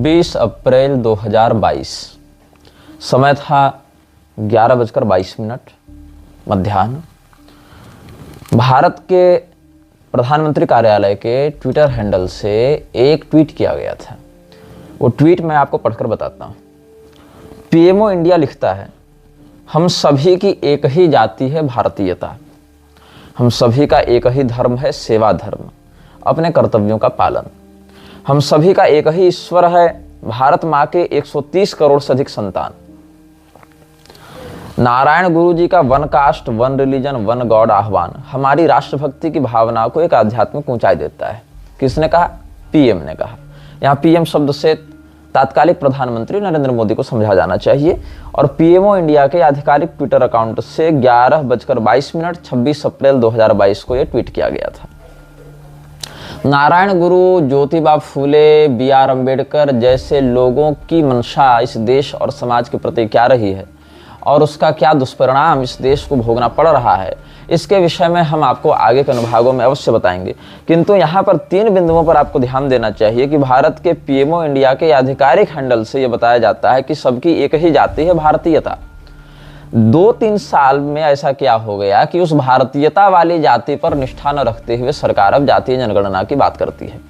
26 अप्रैल 2022, समय था 11:22 मध्याह्न। भारत के प्रधानमंत्री कार्यालय के ट्विटर हैंडल से एक ट्वीट किया गया था। वो ट्वीट मैं आपको पढ़कर बताता हूँ। पीएमओ इंडिया लिखता है, हम सभी की एक ही जाति है भारतीयता, हम सभी का एक ही धर्म है सेवा धर्म, अपने कर्तव्यों का पालन। हम सभी का एक ही ईश्वर है, भारत माँ के 130 करोड़ से अधिक संतान। नारायण गुरु जी का one cast one religion one God आह्वान हमारी राष्ट्रभक्ति की भावना को एक आध्यात्मिक ऊंचाई देता है। किसने कहा? पीएम ने कहा। यहाँ पीएम शब्द से तात्कालिक प्रधानमंत्री नरेंद्र मोदी को समझा जाना चाहिए। और पीएमओ इंडिया के आधिकारिक ट्विटर अकाउंट से 11:22 26 अप्रैल 2022 को यह ट्वीट किया गया था। नारायण गुरु, ज्योतिबा फूले, बी.आर. अम्बेडकर जैसे लोगों की मंशा इस देश और समाज के प्रति क्या रही है और उसका क्या दुष्परिणाम इस देश को भोगना पड़ रहा है, इसके विषय में हम आपको आगे के अनुभागों में अवश्य बताएंगे। किंतु यहाँ पर 3 बिंदुओं पर आपको ध्यान देना चाहिए कि भारत के पीएमओ इंडिया के आधिकारिक हैंडल से यह बताया जाता है कि सबकी एक ही जाति है भारतीयता। 2-3 साल में ऐसा क्या हो गया कि उस भारतीयता वाली जाति पर निष्ठा न रखते हुए सरकार अब जातीय जनगणना की बात करती है।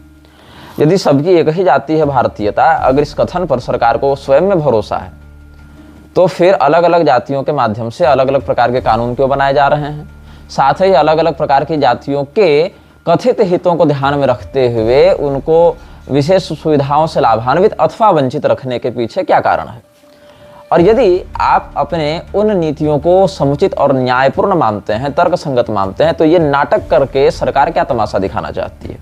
यदि सबकी एक ही जाति है भारतीयता, अगर इस कथन पर सरकार को स्वयं में भरोसा है, तो फिर अलग अलग जातियों के माध्यम से अलग अलग प्रकार के कानून क्यों बनाए जा रहे हैं? साथ ही अलग अलग प्रकार की जातियों के कथित हितों को ध्यान में रखते हुए उनको विशेष सुविधाओं से लाभान्वित अथवा वंचित रखने के पीछे क्या कारण है? और यदि आप अपने उन नीतियों को समुचित और न्यायपूर्ण मानते हैं, तर्कसंगत मानते हैं, तो ये नाटक करके सरकार क्या तमाशा दिखाना चाहती है?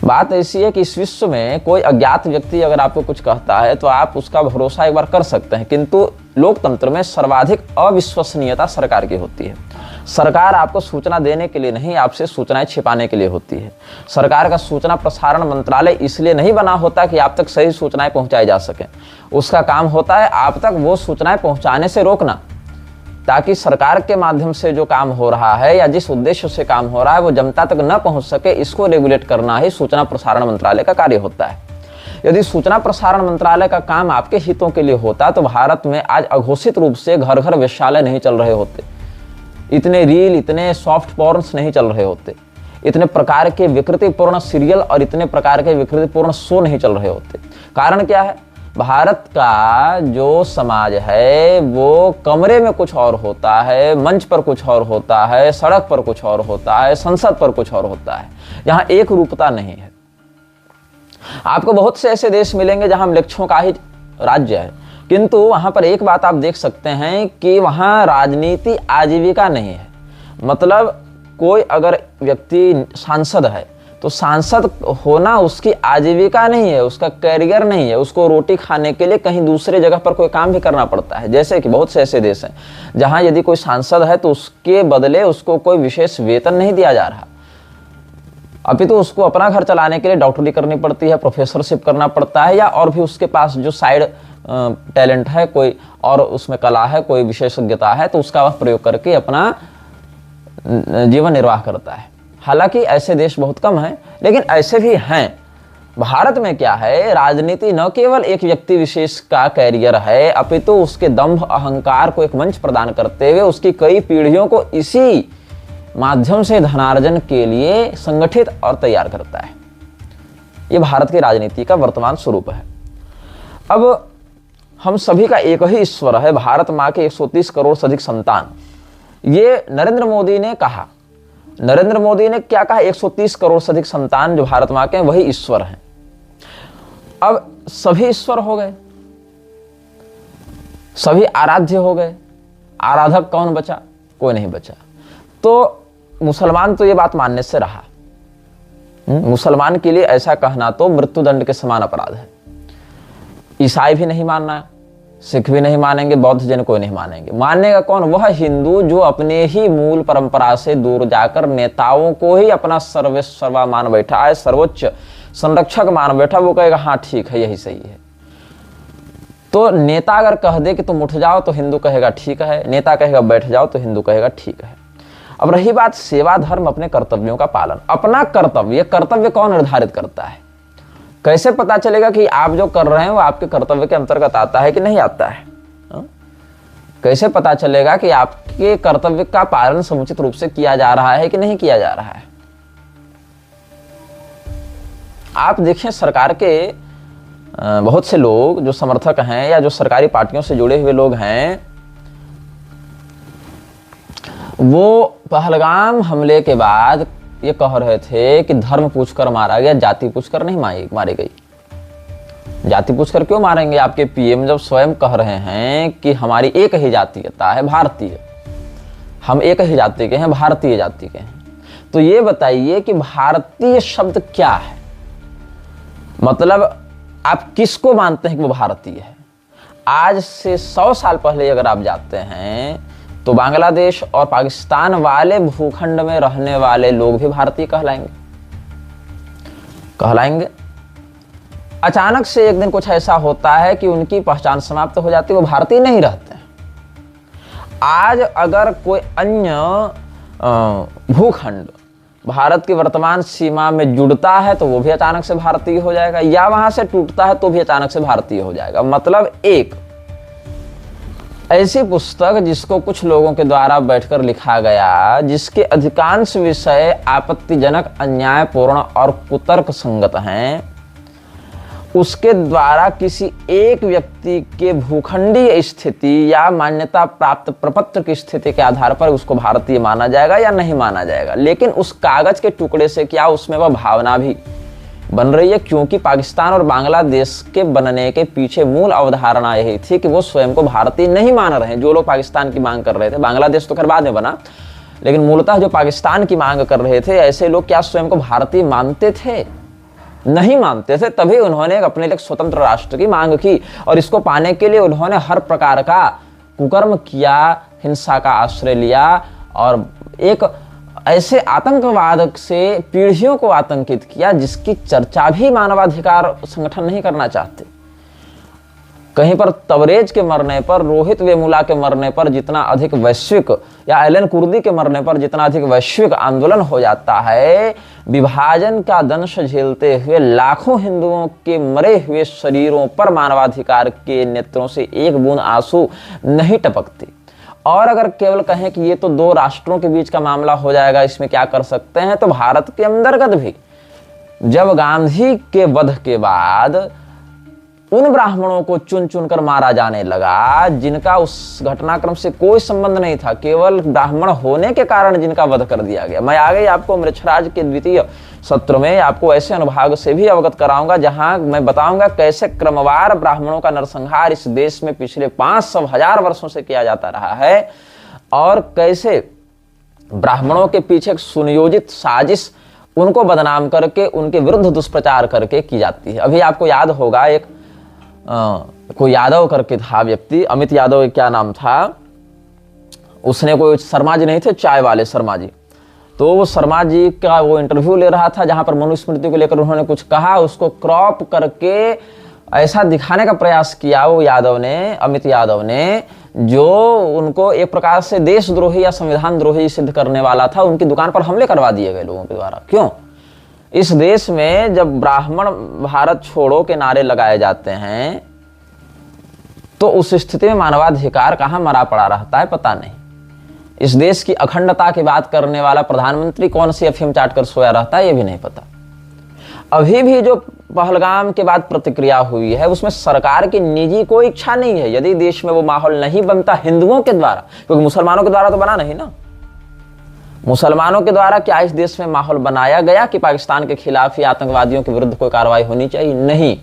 बात ऐसी है कि इस विश्व में कोई अज्ञात व्यक्ति अगर आपको कुछ कहता है तो आप उसका भरोसा एक बार कर सकते हैं, किंतु लोकतंत्र में सर्वाधिक अविश्वसनीयता सरकार की होती है। सरकार आपको सूचना देने के लिए नहीं, आपसे सूचनाएं छिपाने के लिए होती है। सरकार का सूचना प्रसारण मंत्रालय इसलिए नहीं बना होता कि आप तक सही सूचनाएं पहुंचाई जा सकें। उसका काम होता है आप तक वो सूचनाएं पहुंचाने से रोकना, ताकि सरकार के माध्यम से जो काम हो रहा है या जिस उद्देश्य से काम हो रहा है वो जनता तक न पहुंच सके। इसको रेगुलेट करना ही सूचना प्रसारण मंत्रालय का कार्य होता है। यदि सूचना प्रसारण मंत्रालय का काम आपके हितों के लिए होता तो भारत में आज अघोषित रूप से घर घर वेश्यालय नहीं चल रहे होते, इतने रील, इतने सॉफ्ट पॉर्न्स नहीं चल रहे होते, इतने प्रकार के विकृतिपूर्ण सीरियल और इतने प्रकार के विकृतिपूर्ण शो नहीं चल रहे होते। कारण क्या है? भारत का जो समाज है वो कमरे में कुछ और होता है, मंच पर कुछ और होता है, सड़क पर कुछ और होता है, संसद पर कुछ और होता है। यहाँ एक रूपता नहीं है। आपको बहुत से ऐसे देश मिलेंगे जहां म्लेच्छों का ही राज्य है, किंतु वहां पर एक बात आप देख सकते हैं कि वहां राजनीति आजीविका नहीं है। मतलब कोई अगर व्यक्ति सांसद है तो सांसद होना उसकी आजीविका नहीं है, उसका कैरियर नहीं है। उसको रोटी खाने के लिए कहीं दूसरे जगह पर कोई काम भी करना पड़ता है। जैसे कि बहुत से ऐसे देश हैं जहां यदि कोई सांसद है तो उसके बदले उसको कोई विशेष वेतन नहीं दिया जा रहा, अपितु तो उसको अपना घर चलाने के लिए डॉक्टरी करनी पड़ती है, प्रोफेसरशिप करना पड़ता है, या और भी उसके पास जो साइड टैलेंट है, कोई और उसमें कला है, कोई विशेषज्ञता है, तो उसका वह प्रयोग करके अपना जीवन निर्वाह करता है। हालांकि ऐसे देश बहुत कम हैं, लेकिन ऐसे भी हैं। भारत में क्या है, राजनीति न केवल एक व्यक्ति विशेष का कैरियर है, अपितु उसके दंभ अहंकार को एक मंच प्रदान करते हुए उसकी कई पीढ़ियों को इसी माध्यम से धनार्जन के लिए संगठित और तैयार करता है। ये भारत की राजनीति का वर्तमान स्वरूप है। अब हम सभी का एक ही ईश्वर है, भारत माँ के 130 करोड़ से अधिक संतान, ये नरेंद्र मोदी ने कहा। नरेंद्र मोदी ने क्या कहा? 130 करोड़ से अधिक संतान जो भारत माँ के वही ईश्वर हैं। अब सभी ईश्वर हो गए, सभी आराध्य हो गए, आराधक कौन बचा? कोई नहीं बचा। तो मुसलमान तो ये बात मानने से रहा। मुसलमान के लिए ऐसा कहना तो मृत्युदंड के समान अपराध है। ईसाई भी नहीं मानना, सिख भी नहीं मानेंगे, बौद्ध जन कोई नहीं मानेंगे। मानेगा कौन? वह हिंदू जो अपने ही मूल परंपरा से दूर जाकर नेताओं को ही अपना सर्वेश्वर मान बैठा है, सर्वोच्च संरक्षक मान बैठा। वो कहेगा हाँ ठीक है, यही सही है। तो नेता अगर कह दे कि तुम उठ जाओ तो हिंदू कहेगा ठीक है, नेता कहेगा बैठ जाओ तो हिंदू कहेगा ठीक है। अब रही बात सेवा धर्म, अपने कर्तव्यों का पालन। अपना कर्तव्य, कर्तव्य कौन निर्धारित करता है? कैसे पता चलेगा कि आप जो कर रहे हैं वो आपके कर्तव्य के अंतर्गत आता है कि नहीं आता है? कैसे पता चलेगा कि आपके कर्तव्य का पालन समुचित रूप से किया जा रहा है कि नहीं किया जा रहा है? आप देखें, सरकार के बहुत से लोग जो समर्थक हैं या जो सरकारी पार्टियों से जुड़े हुए लोग हैं, वो पहलगाम हमले के बाद ये कह रहे थे कि धर्म पूछकर मारा गया, जाति पूछकर नहीं मारी गई। जाति पूछकर क्यों मारेंगे? आपके पीएम जब स्वयं कह रहे हैं कि हमारी एक ही जातीयता है, भारतीय, हम एक ही जाति के हैं, भारतीय जाति के हैं, तो ये बताइए कि भारतीय शब्द क्या है? मतलब आप किसको मानते हैं कि वो भारतीय है? आज से 100 साल पहले अगर आप जाते हैं तो बांग्लादेश और पाकिस्तान वाले भूखंड में रहने वाले लोग भी भारतीय कहलाएंगे। अचानक से एक दिन कुछ ऐसा होता है कि उनकी पहचान समाप्त हो जाती है, वो भारतीय नहीं रहते हैं। आज अगर कोई अन्य भूखंड भारत की वर्तमान सीमा में जुड़ता है तो वो भी अचानक से भारतीय हो जाएगा, या वहां से टूटता है तो भी अचानक से भारतीय हो जाएगा। मतलब एक ऐसी पुस्तक जिसको कुछ लोगों के द्वारा बैठकर लिखा गया, जिसके अधिकांश विषय आपत्तिजनक, अन्यायपूर्ण और कुतर्क संगत हैं, उसके द्वारा किसी एक व्यक्ति के भूखंडीय स्थिति या मान्यता प्राप्त प्रपत्र की स्थिति के आधार पर उसको भारतीय माना जाएगा या नहीं माना जाएगा। लेकिन उस कागज के टुकड़े से क्या उसमें वह भावना भी बन रही है? क्योंकि पाकिस्तान और बांग्लादेश के बनने के पीछे मूल अवधारणा यही थी कि वो स्वयं को भारतीय नहीं मान रहे हैं। जो लोग पाकिस्तान की मांग कर रहे थे, बांग्लादेश तो खैर बाद में बना, लेकिन मूलतः जो पाकिस्तान की मांग कर रहे थे, ऐसे लोग क्या स्वयं को भारतीय मानते थे? नहीं मानते थे। तभी उन्होंने अपने लिए स्वतंत्र राष्ट्र की मांग की, और इसको पाने के लिए उन्होंने हर प्रकार का कुकर्म किया, हिंसा का आश्रय लिया, और एक ऐसे आतंकवाद से पीढ़ियों को आतंकित किया जिसकी चर्चा भी मानवाधिकार संगठन नहीं करना चाहते। कहीं पर तबरेज के मरने पर, रोहित वेमुला के मरने पर जितना अधिक वैश्विक, या एलन कुर्दी के मरने पर जितना अधिक वैश्विक आंदोलन हो जाता है, विभाजन का दंश झेलते हुए लाखों हिंदुओं के मरे हुए शरीरों पर मानवाधिकार के नेत्रों से एक बूंद आंसू नहीं टपकती। और अगर केवल कहें कि ये तो दो राष्ट्रों के बीच का मामला हो जाएगा, इसमें क्या कर सकते हैं, तो भारत के अंतर्गत भी जब गांधी के वध के बाद उन ब्राह्मणों को चुन चुनकर मारा जाने लगा जिनका उस घटनाक्रम से कोई संबंध नहीं था, केवल ब्राह्मण होने के कारण जिनका वध कर दिया गया। मैं आगे आपको मृक्षराज के द्वितीय सत्र में आपको ऐसे अनुभाग से भी अवगत कराऊंगा जहां मैं बताऊंगा कैसे क्रमवार ब्राह्मणों का नरसंहार इस देश में पिछले 500,000 वर्षों से किया जाता रहा है, और कैसे ब्राह्मणों के पीछे एक सुनियोजित साजिश उनको बदनाम करके, उनके विरुद्ध दुष्प्रचार करके की जाती है। अभी आपको याद होगा, एक कोई यादव करके था व्यक्ति, अमित यादव क्या नाम था, उसने, कोई शर्मा जी नहीं थे, चाय वाले शर्मा जी, तो वो शर्मा जी का वो इंटरव्यू ले रहा था जहां पर मनुस्मृति को लेकर उन्होंने कुछ कहा, उसको क्रॉप करके ऐसा दिखाने का प्रयास किया वो यादव ने, अमित यादव ने, जो उनको एक प्रकार से देशद्रोही या संविधान द्रोही सिद्ध करने वाला था। उनकी दुकान पर हमले करवा दिए गए लोगों के द्वारा। क्यों? इस देश में जब ब्राह्मण भारत छोड़ो के नारे लगाए जाते हैं तो उस स्थिति में मानवाधिकार कहां मरा पड़ा रहता है पता नहीं। इस देश की अखंडता की बात करने वाला प्रधानमंत्री कौन सी अफीम चाट कर सोया रहता है ये भी नहीं पता। अभी भी जो पहलगाम के बाद प्रतिक्रिया हुई है उसमें सरकार की निजी कोई इच्छा नहीं है। यदि देश में वो माहौल नहीं बनता हिंदुओं के द्वारा, क्योंकि मुसलमानों के द्वारा तो बना नहीं ना, मुसलमानों के द्वारा क्या इस देश में माहौल बनाया गया कि पाकिस्तान के खिलाफ या आतंकवादियों के विरुद्ध कोई कार्रवाई होनी चाहिए? नहीं।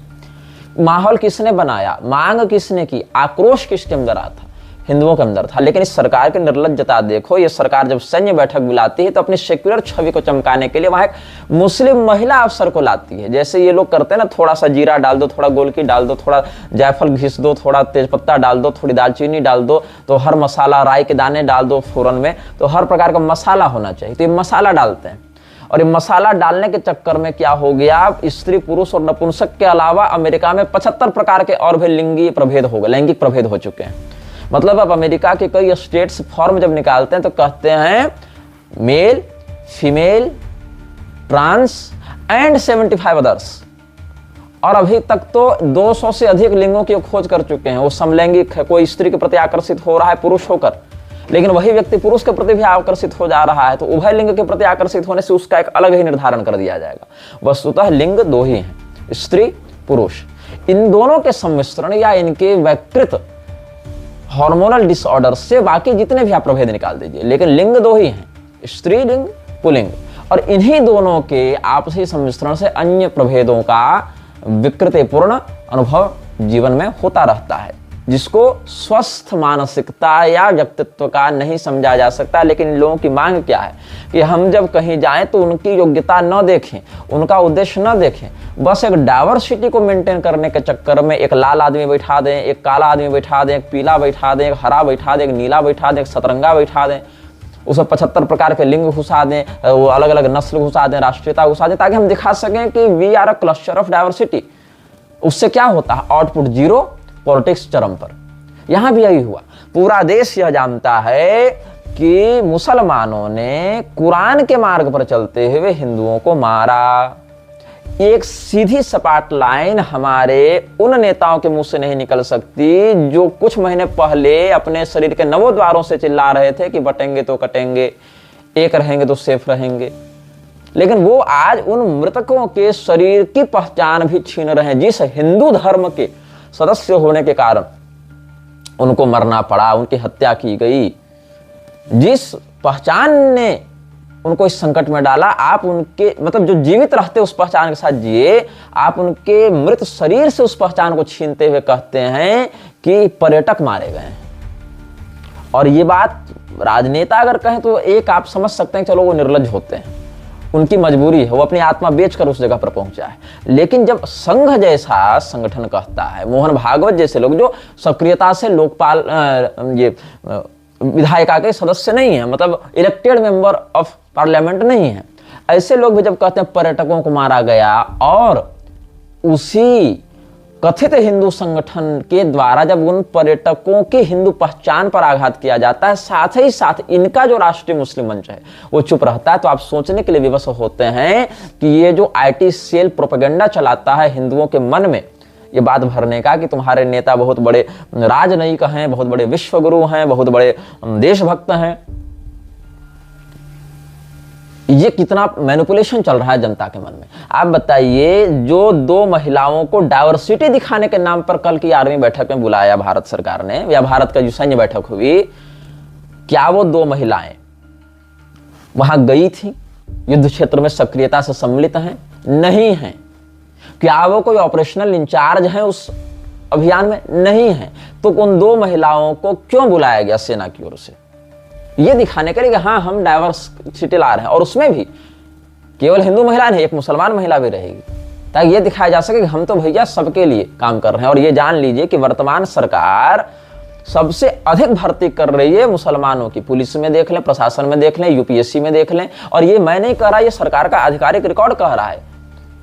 माहौल किसने बनाया, मांग किसने की, आक्रोश किसके अंदर था? हिंदुओं के अंदर था। लेकिन इस सरकार की निर्लज्जता देखो, ये सरकार जब सैन्य बैठक बुलाती है तो अपनी सेक्युलर छवि को चमकाने के लिए वहां एक मुस्लिम महिला अफसर को लाती है। जैसे ये लोग करते हैं ना, थोड़ा सा जीरा डाल दो, थोड़ा गोलकी डाल दो, थोड़ा जायफल घिस दो, थोड़ा तेजपत्ता डाल दो, थोड़ी दालचीनी डाल दो, तो हर मसाला, राई के दाने डाल दो फोरन में, तो हर प्रकार का मसाला होना चाहिए। तो ये मसाला डालते हैं, और ये मसाला डालने के चक्कर में क्या हो गया, स्त्री, पुरुष और नपुंसक के अलावा अमेरिका में 75 प्रकार के और भी लिंगी प्रभेद हो गए, लैंगिक प्रभेद हो चुके हैं। मतलब अब अमेरिका के कई स्टेट्स फॉर्म जब निकालते हैं तो कहते हैं male, female, trans and 75 others, और अभी तक तो 200 से अधिक लिंगों की खोज कर चुके हैं। वो समलैंगिक है, कोई स्त्री के प्रति आकर्षित हो रहा है पुरुष होकर, लेकिन वही व्यक्ति पुरुष के प्रति भी आकर्षित हो जा रहा है, तो उभय लिंग के प्रति आकर्षित होने से उसका एक अलग ही निर्धारण कर दिया जाएगा। वस्तुतः लिंग दो ही हैं, स्त्री पुरुष। इन दोनों के सम्मिश्रण या इनके वैकृत हार्मोनल डिसऑर्डर से बाकी जितने भी आप प्रभेद निकाल दीजिए, लेकिन लिंग दो ही हैं, स्त्री लिंग पुल्लिंग। और इन्हीं दोनों के आपसी सम्मिश्रण से अन्य प्रभेदों का विकृतिपूर्ण अनुभव जीवन में होता रहता है, जिसको स्वस्थ मानसिकता या व्यक्तित्व का नहीं समझा जा सकता। लेकिन इन लोगों की मांग क्या है कि हम जब कहीं जाएं तो उनकी योग्यता न देखें, उनका उद्देश्य न देखें, बस एक डाइवर्सिटी को मेंटेन करने के चक्कर में एक लाल आदमी बैठा दें, एक काला आदमी बैठा दें, एक पीला बैठा दें, एक हरा बैठा दें, एक नीला बैठा दें, एक सतरंगा बैठा दें, उसमें 75 प्रकार के लिंग घुसा दें, वो अलग अलग नस्ल घुसा दें, राष्ट्रीयता घुसा दें, ताकि हम दिखा सकें कि we are a cluster of diversity. उससे क्या होता है? आउटपुट जीरो, पॉलिटिक्स चरम पर। यहां भी यही हुआ। पूरा देश यह जानता है कि मुसलमानों ने कुरान के मार्ग पर चलते हुए हिंदुओं को मारा। एक सीधी सपाट लाइन हमारे उन नेताओं के मुंह से नहीं निकल सकती जो कुछ महीने पहले अपने शरीर के नवों द्वारों से चिल्ला रहे थे कि बटेंगे तो कटेंगे, एक रहेंगे तो सेफ रहेंगे। लेकिन वो आज उन मृतकों के शरीर की पहचान भी छीन रहे हैं, जिस हिंदू धर्म के सदस्य होने के कारण उनको मरना पड़ा, उनकी हत्या की गई, जिस पहचान ने उनको इस संकट में डाला। आप उनके मतलब जो जीवित रहते उस पहचान के साथ जिए, आप उनके मृत शरीर से उस पहचान को छीनते हुए कहते हैं कि पर्यटक मारे गए हैं। और ये बात राजनेता अगर कहें तो एक आप समझ सकते हैं, चलो वो निर्लज्ज होते हैं, उनकी मजबूरी है, वो अपनी आत्मा बेचकर उस जगह पर पहुंचा है। लेकिन जब संघ जैसा संगठन कहता है, मोहन भागवत जैसे लोग जो सक्रियता से लोकपाल विधायिका के सदस्य नहीं है, मतलब इलेक्टेड मेंबर ऑफ पार्लियामेंट नहीं है, ऐसे लोग भी जब कहते हैं पर्यटकों को मारा गया, और उसी कथित हिंदू संगठन के द्वारा जब उन पर्यटकों की हिंदू पहचान पर आघात किया जाता है, साथ ही साथ इनका जो राष्ट्रीय मुस्लिम मंच है वो चुप रहता है, तो आप सोचने के लिए विवश होते हैं कि ये जो आईटी सेल प्रोपेगेंडा चलाता है हिंदुओं के मन में ये बात भरने का कि तुम्हारे नेता बहुत बड़े राजनयिक हैं, बहुत बड़े विश्वगुरु हैं, बहुत बड़े देशभक्त हैं, ये कितना मैनिपुलेशन चल रहा है जनता के मन में। आप बताइए, जो दो महिलाओं को डाइवर्सिटी दिखाने के नाम पर कल की आर्मी बैठक में बुलाया भारत सरकार ने, या भारत का जो सैन्य बैठक हुई, क्या वो दो महिलाएं वहां गई थी, युद्ध क्षेत्र में सक्रियता से सम्मिलित हैं? नहीं है। क्या वो कोई ऑपरेशनल इंचार्ज है उस अभियान में? नहीं है। तो उन दो महिलाओं को क्यों बुलाया गया सेना की ओर से? ये दिखाने के लिए कि हाँ हम डाइवर्सिटी ला रहे हैं, और उसमें भी केवल हिंदू महिला नहीं, एक मुसलमान महिला भी रहेगी, ताकि ये दिखाया जा सके कि हम तो भैया सबके लिए काम कर रहे हैं। और ये जान लीजिए कि वर्तमान सरकार सबसे अधिक भर्ती कर रही है मुसलमानों की। पुलिस में देख लें, प्रशासन में देख लें, यूपीएससी में देख लें, और ये मैं नहीं कह रहा, ये सरकार का आधिकारिक रिकॉर्ड कह रहा है।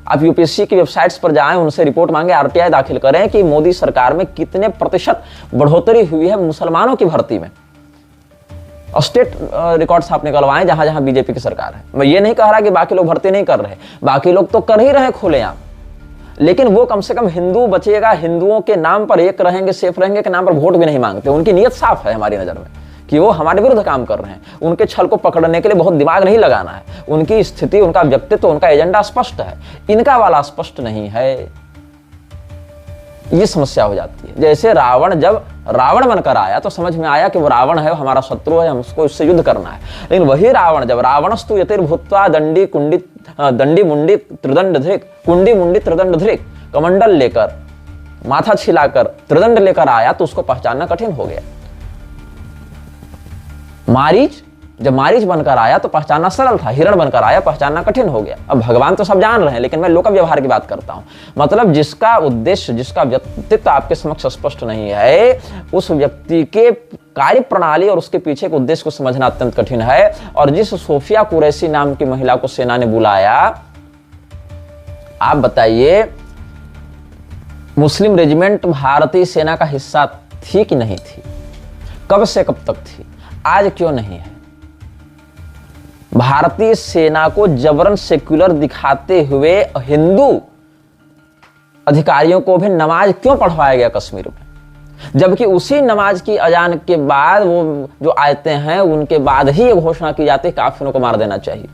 आप यूपीएससी की वेबसाइट्स पर जाएं, उनसे रिपोर्ट मांगे, आरटीआई दाखिल करें कि मोदी सरकार में कितने प्रतिशत बढ़ोतरी हुई है मुसलमानों की भर्ती में। स्टेट रिकॉर्ड्स आप निकलवाएं जहां जहां बीजेपी की सरकार है। मैं ये नहीं कह रहा कि बाकी लोग भर्ती नहीं कर रहे, बाकी लोग तो कर ही रहे खुलेआम, लेकिन वो कम से कम हिंदू बचेगा, हिंदुओं के नाम पर एक रहेंगे, सेफ रहेंगे के नाम पर वोट भी नहीं मांगते। उनकी नीयत साफ है हमारी नजर में कि वो हमारे विरुद्ध काम कर रहे हैं। उनके छल को पकड़ने के लिए बहुत दिमाग नहीं लगाना है, उनकी स्थिति, उनका व्यक्तित्व, उनका एजेंडा स्पष्ट है, इनका वाला स्पष्ट नहीं है। ये समस्या हो जाती है। जैसे रावण जब रावण बनकर आया तो समझ में आया कि वो रावण है, हमारा शत्रु है, हमको इससे युद्ध करना है। लेकिन वही रावण जब रावणस्तु यतिर्भूत्वा दंडी मुंडी त्रिदंड धृक, कुंडी मुंडी त्रिदंड धृक, कमंडल लेकर, माथा छिलाकर त्रिदंड लेकर आया तो उसको पहचानना कठिन हो गया। मारीच जब मारीच बनकर आया तो पहचानना सरल था, हिरण बनकर आया पहचानना कठिन हो गया। अब भगवान तो सब जान रहे हैं, लेकिन मैं लोक व्यवहार की बात करता हूं। मतलब जिसका उद्देश्य, जिसका व्यक्तित्व आपके समक्ष स्पष्ट नहीं है, उस व्यक्ति के कार्य प्रणाली और उसके पीछे के उद्देश्य को समझना अत्यंत कठिन है। और जिस सोफिया कुरैशी नाम की महिला को सेना ने बुलाया, आप बताइए मुस्लिम रेजिमेंट भारतीय सेना का हिस्सा थी कि नहीं थी? कब से कब तक थी? आज क्यों नहीं है? भारतीय सेना को जबरन सेक्युलर दिखाते हुए हिंदू अधिकारियों को भी नमाज क्यों पढ़वाया गया कश्मीर में, जबकि उसी नमाज की अजान के बाद वो जो आयतें हैं उनके बाद ही ये घोषणा की जाती है काफिरों को मार देना चाहिए।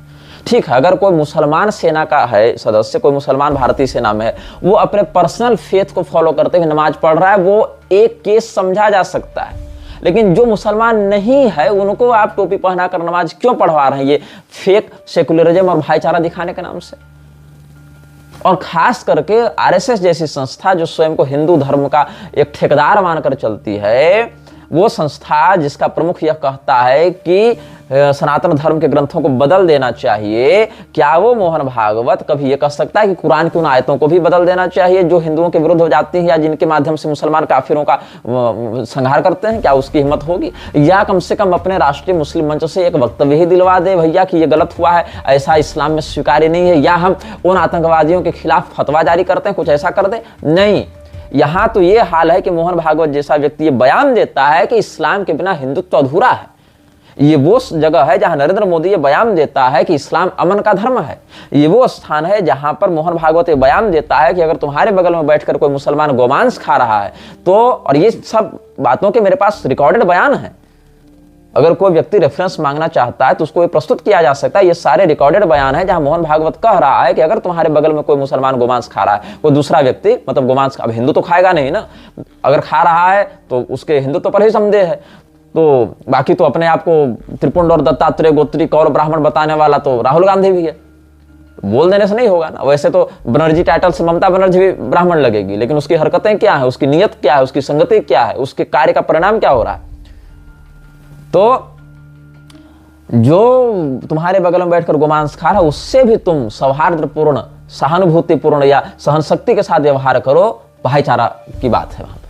ठीक है, अगर कोई मुसलमान सेना का है सदस्य, कोई मुसलमान भारतीय सेना में है, वो अपने पर्सनल फेथ को फॉलो करते हुए नमाज पढ़ रहा है, वो एक केस समझा जा सकता है। लेकिन जो मुसलमान नहीं है उनको आप टोपी पहनाकर नमाज क्यों पढ़वा रहे हैं, ये फेक सेकुलरिज्म और भाईचारा दिखाने के नाम से। और खास करके आरएसएस जैसी संस्था जो स्वयं को हिंदू धर्म का एक ठेकेदार मानकर चलती है, वो संस्था जिसका प्रमुख यह कहता है कि सनातन धर्म के ग्रंथों को बदल देना चाहिए, क्या वो मोहन भागवत कभी ये कह सकता है कि कुरान की उन आयतों को भी बदल देना चाहिए जो हिंदुओं के विरुद्ध हो जाती हैं या जिनके माध्यम से मुसलमान काफिरों का संहार करते हैं? क्या उसकी हिम्मत होगी? या कम से कम अपने राष्ट्रीय मुस्लिम मंच से एक वक्तव्य ही दिलवा दे भैया कि ये गलत हुआ है, ऐसा इस्लाम में स्वीकार्य नहीं है, या हम उन आतंकवादियों के खिलाफ फतवा जारी करते हैं, कुछ ऐसा कर दे। नहीं, यहां तो ये हाल है कि मोहन भागवत जैसा व्यक्ति ये बयान देता है कि इस्लाम के बिना हिंदुत्व अधूरा है। ये वो जगह है जहां नरेंद्र मोदी ये बयान देता है कि इस्लाम अमन का धर्म है। ये वो स्थान है जहां पर मोहन भागवत ये बयान देता है कि अगर तुम्हारे बगल में बैठकर कोई मुसलमान गोमांस खा रहा है तो, और ये सब बातों के मेरे पास रिकॉर्डेड बयान है, अगर कोई व्यक्ति रेफरेंस मांगना चाहता है तो उसको ये प्रस्तुत किया जा सकता है। ये सारे रिकॉर्डेड बयान है जहां मोहन भागवत कह रहा है कि अगर तुम्हारे बगल में कोई मुसलमान गोमांस खा रहा है, कोई दूसरा व्यक्ति, मतलब गोमांस, अब हिंदू तो खाएगा नहीं ना, अगर खा रहा है तो उसके हिंदुत्व पर ही संदेह है। तो बाकी तो अपने आप को त्रिपुंड और दत्तात्रेय गोत्री कौर ब्राह्मण बताने वाला तो राहुल गांधी भी है, बोल देने से नहीं होगा ना। वैसे तो बनर्जी टाइटल से ममता बनर्जी भी ब्राह्मण लगेगी, लेकिन उसकी हरकतें क्या है, उसकी नीयत क्या है, उसकी संगति क्या है, उसके कार्य का परिणाम क्या हो रहा है। तो जो तुम्हारे बगल में बैठकर गोमांस खा रहा है उससे भी तुम सौहार्दपूर्ण, सहानुभूतिपूर्ण या सहनशक्ति के साथ व्यवहार करो, भाईचारा की बात है वहां पर।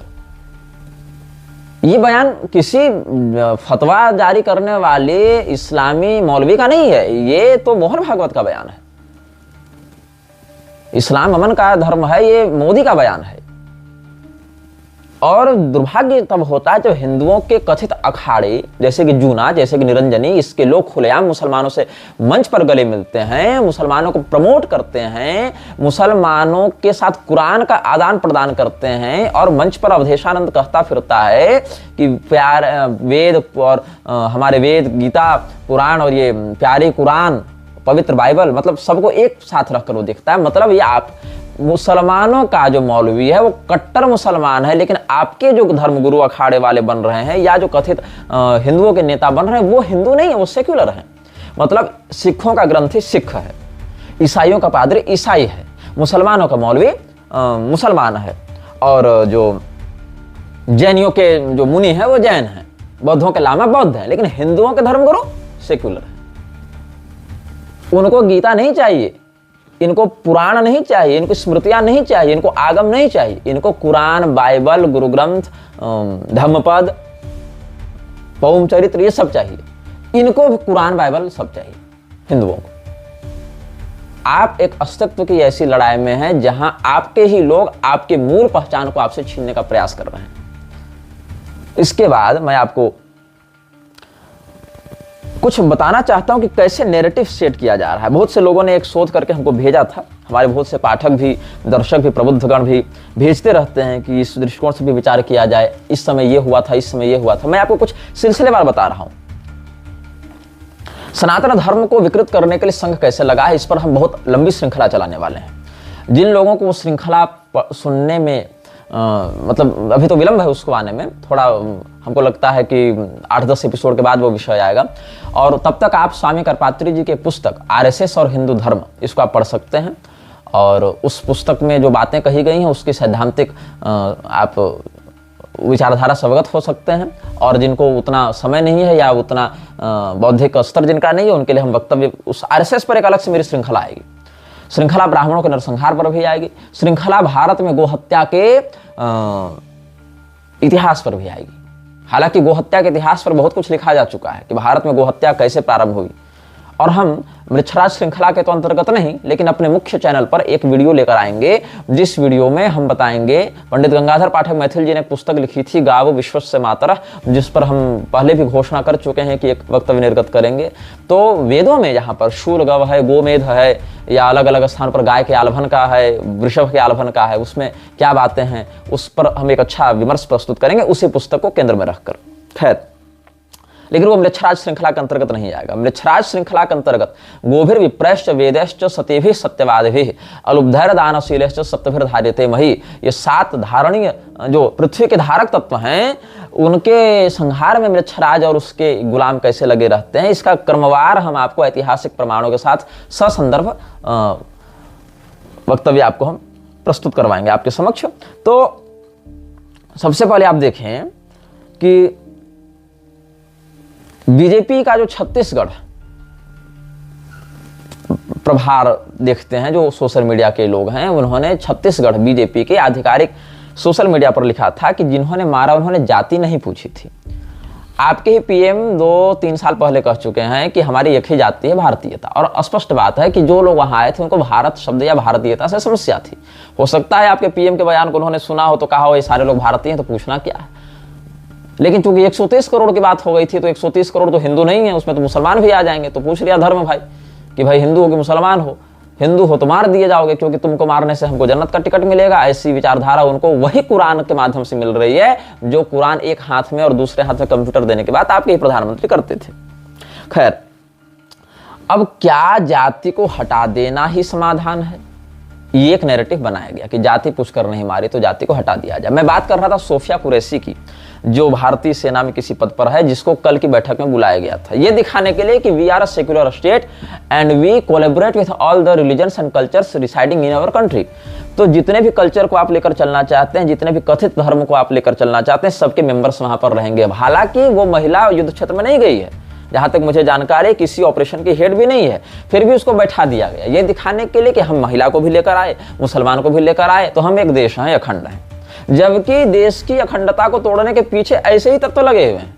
ये बयान किसी फतवा जारी करने वाले इस्लामी मौलवी का नहीं है, ये तो मोहन भागवत का बयान है। इस्लाम अमन का धर्म है, ये मोदी का बयान है। और दुर्भाग्य तब होता है जब हिंदुओं के कथित अखाड़े जैसे कि जूना, जैसे कि निरंजनी, इसके लोग खुलेआम मुसलमानों से मंच पर गले मिलते हैं, मुसलमानों को प्रमोट करते हैं, मुसलमानों के साथ कुरान का आदान प्रदान करते हैं। और मंच पर अवधेशानंद कहता फिरता है कि प्यार वेद और हमारे वेद, गीता, पुराण और ये प्यारे कुरान, पवित्र बाइबल, मतलब सबको एक साथ रखकर वो देखता है। मतलब ये आप मुसलमानों का जो मौलवी है वो कट्टर मुसलमान है, लेकिन आपके जो धर्मगुरु अखाड़े वाले बन रहे हैं या जो कथित हिंदुओं के नेता बन रहे हैं वो हिंदू नहीं है, वो सेक्युलर हैं। मतलब सिखों का ग्रंथी सिख है, ईसाइयों का पादरी ईसाई है, मुसलमानों का मौलवी मुसलमान है, और जो जैनियों के जो मुनि है वो जैन है, बौद्धों के लामा बौद्ध है, लेकिन हिंदुओं के धर्मगुरु सेक्युलर है। उनको गीता नहीं चाहिए, इनको पुराण नहीं चाहिए, इनको स्मृतियां नहीं चाहिए, इनको आगम नहीं चाहिए, इनको कुरान, बाइबल, गुरु ग्रंथ, धम्मपद, पौम चरित्र, ये सब चाहिए। इनको कुरान, बाइबल सब चाहिए हिंदुओं को। आप एक अस्तित्व की ऐसी लड़ाई में हैं जहां आपके ही लोग आपके मूल पहचान को आपसे छीनने का प्रयास कर रहे हैं। इसके बाद मैं आपको कुछ बताना चाहता हूं कि कैसे नैरेटिव सेट किया जा रहा है। बहुत से लोगों ने एक शोध करके हमको भेजा था, हमारे बहुत से पाठक भी, दर्शक भी, प्रबुद्धगण भी भेजते रहते हैं कि इस दृष्टिकोण से भी विचार किया जाए, इस समय ये हुआ था, इस समय ये हुआ था। मैं आपको कुछ सिलसिलेवार बता रहा हूं। सनातन धर्म को विकृत करने के लिए संघ कैसे लगा है, इस पर हम बहुत लंबी श्रृंखला चलाने वाले हैं। जिन लोगों को वो श्रृंखला सुनने में मतलब अभी तो विलंब है उसको आने में, थोड़ा हमको लगता है कि 8-10 एपिसोड के बाद वो विषय आएगा, और तब तक आप स्वामी करपात्री जी के पुस्तक आरएसएस और हिंदू धर्म, इसको आप पढ़ सकते हैं। और उस पुस्तक में जो बातें कही गई हैं उसकी सैद्धांतिक आप विचारधारा से अवगत हो सकते हैं। और जिनको उतना समय नहीं है या उतना बौद्धिक स्तर जिनका नहीं है, उनके लिए हम वक्तव्य उस आरएसएस पर एक अलग से मेरी श्रृंखला आएगी। श्रृंखला ब्राह्मणों के नरसंहार पर भी आएगी, श्रृंखला भारत में गोहत्या के इतिहास पर भी आएगी। हालांकि गोहत्या के इतिहास पर बहुत कुछ लिखा जा चुका है कि भारत में गोहत्या कैसे प्रारंभ हुई और हम मृच्छराज श्रृंखला के तो अंतर्गत नहीं, लेकिन अपने मुख्य चैनल पर एक वीडियो लेकर आएंगे, जिस वीडियो में हम बताएंगे पंडित गंगाधर पाठक मैथिल जी ने एक पुस्तक लिखी थी गावो विश्वस्य मातरः, जिस पर हम पहले भी घोषणा कर चुके हैं कि एक वक्तव्य निर्गत करेंगे। तो वेदों में जहाँ पर शूल गव है, गोमेध है, या अलग अलग स्थान पर गाय के आलभन का है, वृषभ के आलभन का है, उसमें क्या बातें हैं, उस पर हम एक अच्छा विमर्श प्रस्तुत करेंगे उसी पुस्तक को केंद्र में रखकर। खैर, लेकिन वो मृच्छराज श्रृंखला के अंतर्गत नहीं आएगा। मृच्छराज श्रृंखला के अंतर्गत गोभिर विप्रश्च वेदैश्च सत्यभिः सत्यवादिभिः अलुब्धैर दानशीलश्च सप्तभिर धार्यते मही, ये 7 धारणीय जो पृथ्वी के धारक तत्व हैं, उनके संहार में मृच्छराज और उसके गुलाम कैसे लगे रहते हैं, इसका क्रमवार हम आपको ऐतिहासिक प्रमाणों के साथ ससंदर्भ वक्तव्य आपको हम प्रस्तुत करवाएंगे आपके समक्ष। तो सबसे पहले आप देखें कि बीजेपी का जो छत्तीसगढ़ प्रभार देखते हैं, जो सोशल मीडिया के लोग हैं, उन्होंने छत्तीसगढ़ बीजेपी के आधिकारिक सोशल मीडिया पर लिखा था कि जिन्होंने मारा उन्होंने जाति नहीं पूछी थी। आपके ही पीएम 2-3 साल पहले कह चुके हैं कि हमारी एक ही जाति है, भारतीयता। और स्पष्ट बात है कि जो लोग वहां आए थे उनको भारत शब्द या भारतीयता से समस्या थी। हो सकता है आपके पीएम के बयान को उन्होंने सुना हो तो कहा हो ये सारे लोग भारतीय हैं, तो पूछना क्या है। लेकिन चूंकि 130 करोड़ की बात हो गई थी, तो 130 करोड़ तो हिंदू नहीं है, उसमें तो मुसलमान भी आ जाएंगे। तो पूछ लिया धर्म भाई कि भाई हिंदू हो कि मुसलमान हो, हिंदू हो तो मार दिए जाओगे क्योंकि तुमको मारने से हमको जन्नत का टिकट मिलेगा। ऐसी विचारधारा उनको वही कुरान के माध्यम से मिल रही है जो कुरान एक हाथ में और दूसरे हाथ में कंप्यूटर देने के बाद आपके ही प्रधानमंत्री करते थे। खैर, अब क्या जाति को हटा देना ही समाधान है? ये एक नैरेटिव बनाया गया कि जाति पूछकर नहीं मारी तो जाति को हटा दिया जाए। मैं बात कर रहा था सोफिया कुरैशी की, जो भारतीय सेना में किसी पद पर है, जिसको कल की बैठक में बुलाया गया था ये दिखाने के लिए कि we are a secular state and we collaborate with all the religions and cultures residing in our country. तो जितने भी कल्चर को आप लेकर चलना चाहते हैं, जितने भी कथित धर्म को आप लेकर चलना चाहते हैं, सबके मेंबर्स वहां पर रहेंगे। हालांकि वो महिला युद्ध क्षेत्र में नहीं गई है, जहां तक मुझे जानकारी, किसी ऑपरेशन की हेड भी नहीं है, फिर भी उसको बैठा दिया गया ये दिखाने के लिए कि हम महिला को भी लेकर आए, मुसलमान को भी लेकर आए, तो हम एक देश हैं, अखंड हैं। जबकि देश की अखंडता को तोड़ने के पीछे ऐसे ही तत्व लगे हुए हैं।